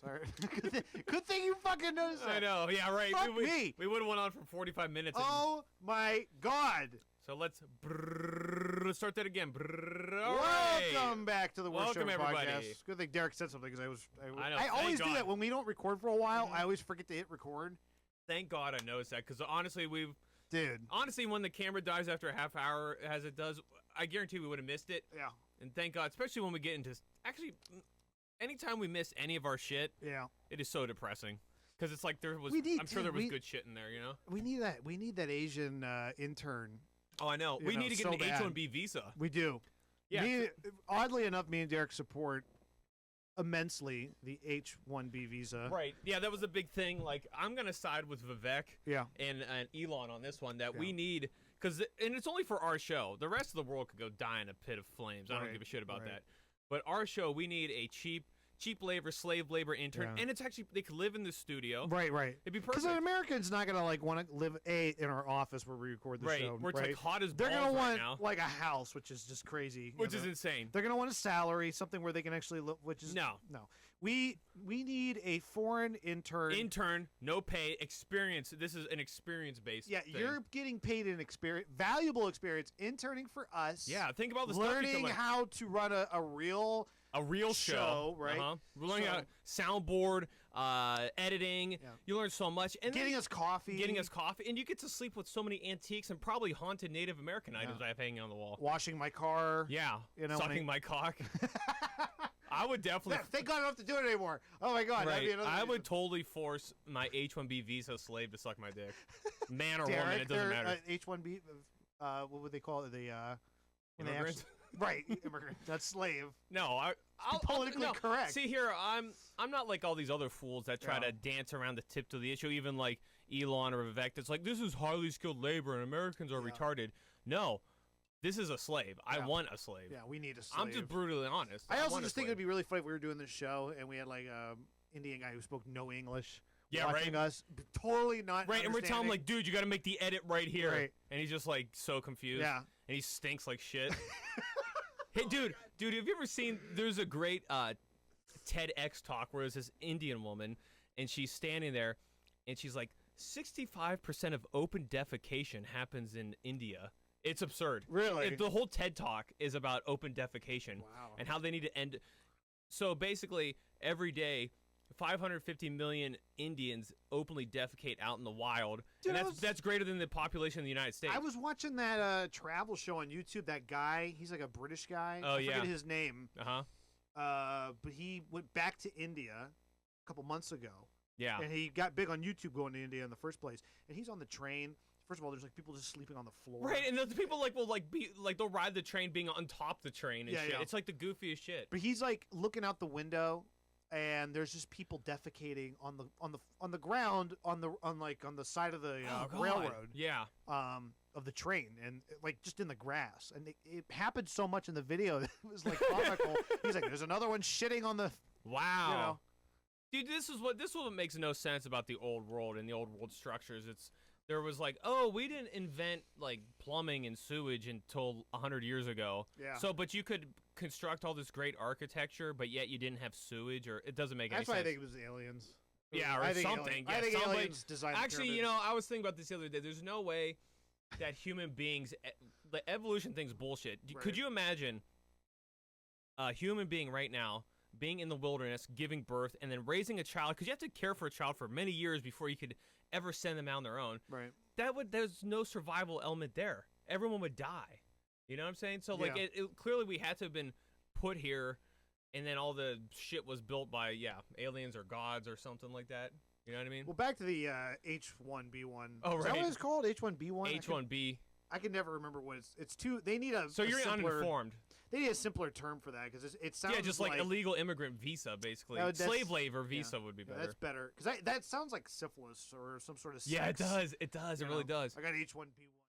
Sorry. Good thing you fucking noticed that. I know. Yeah, right. Fuck me. We would have went on for 45 minutes. Oh my God. So let's start that again. All right. Welcome back to the Worst Welcome, Show everybody. Podcast. Good thing Derek said something because I know, I always thank do God. that when we don't record for a while. I always forget to hit record. Thank God I noticed that because honestly, Dude. Honestly, when the camera dies after a half hour, as it does, I guarantee we would have missed it. Yeah. And thank God, especially when we get into actually, anytime we miss any of our shit, Yeah. it is so depressing because it's like there was. I'm sure there was good shit in there, you know. We need that. We need that Asian intern. Oh, I know. We need to get so an bad. H1B visa. We do. Yeah. Oddly enough, me and Derek support immensely the H1B visa. Right. Yeah, that was a big thing. Like, I'm gonna side with Vivek. Yeah. And Elon on this one that we need and it's only for our show. The rest of the world could go die in a pit of flames. I don't give a shit about that. But our show, we need a cheap labor, slave labor intern, and it's actually they could live in the studio. Right. It'd be perfect. Because an American's not gonna want to live in our office where we record the show. Where it's like hot as They're balls gonna right want now. like a house, which is just crazy. Which is insane. They're gonna want a salary, something where they can actually live. Which is no. We need a foreign intern. Intern, no pay, experience. This is an experience based. Yeah, thing. you're getting paid in valuable experience interning for us. Yeah, think about the learning stuff you can how to run a real show, right? We're learning how soundboard, editing. Yeah. You learn so much, and getting us coffee, and you get to sleep with so many antiques and probably haunted Native American items I have hanging on the wall. Washing my car. Yeah, sucking my cock. I would definitely. Yeah, thank God I don't have to do it anymore. Oh my God, right. I I would totally force my H1B visa slave to suck my dick, man or Derek, woman. It doesn't matter. H1B. What would they call it? The immigrant. Right, immigrant. That's slave. No, I'll politically correct. See here, I'm not like all these other fools that try to dance around the tip to the issue. Even like Elon or Vivek, that's like this is highly skilled labor and Americans are retarded. No. This is a slave. I want a slave. Yeah, we need a slave. I'm just brutally honest. I also just think it'd be really funny if we were doing this show and we had like Indian guy who spoke no English. Yeah, watching us, totally not. Right, and we're telling him like, dude, you got to make the edit right here. Right. And he's just like so confused. Yeah. And he stinks like shit. Hey, dude, have you ever seen? There's a great TEDx talk where there's this Indian woman and she's standing there and she's like, 65% of open defecation happens in India. It's absurd. Really? The whole TED Talk is about open defecation and how they need to end. So basically, every day, 550 million Indians openly defecate out in the wild. Dude, and that's greater than the population of the United States. I was watching that travel show on YouTube. That guy, he's like a British guy. Oh, I forget his name. But he went back to India a couple months ago. Yeah. And he got big on YouTube going to India in the first place. And he's on the train. First of all, there's like people just sleeping on the floor. Right, and the people will be they'll ride the train being on top of the train and shit. Yeah. It's like the goofiest shit. But he's like looking out the window, and there's just people defecating on the ground on the side of the railroad. Yeah. Of the train and like just in the grass, and it happened so much in the video that it was like comical. He's like, "There's another one shitting on the." Wow. You know? Dude, this is what makes no sense about the old world and the old world structures. There was like, oh, we didn't invent like plumbing and sewage until 100 years ago. Yeah. So, but you could construct all this great architecture, but yet you didn't have sewage, or it doesn't make any sense. That's why I think it was aliens. Yeah, or something. I think aliens designed. Actually, you know, I was thinking about this the other day. There's no way that human beings, the evolution thing's bullshit. Right. Could you imagine a human being right now being in the wilderness, giving birth, and then raising a child? Because you have to care for a child for many years before you could ever send them out on their own. Right. There's no survival element there. Everyone would die. You know what I'm saying? So like, clearly we had to have been put here, and then all the shit was built by aliens or gods or something like that. You know what I mean? Well, back to the H1B1. Oh, right. Is that what it's called? H1B1. H1B. I can never remember what it's too. They need a. So you're uninformed. They need a simpler term for that because it sounds just like illegal immigrant visa, basically. Slave labor visa would be better. That's better because that sounds like syphilis or some sort of. Yeah, sex, it does. It really does. I got H1B1.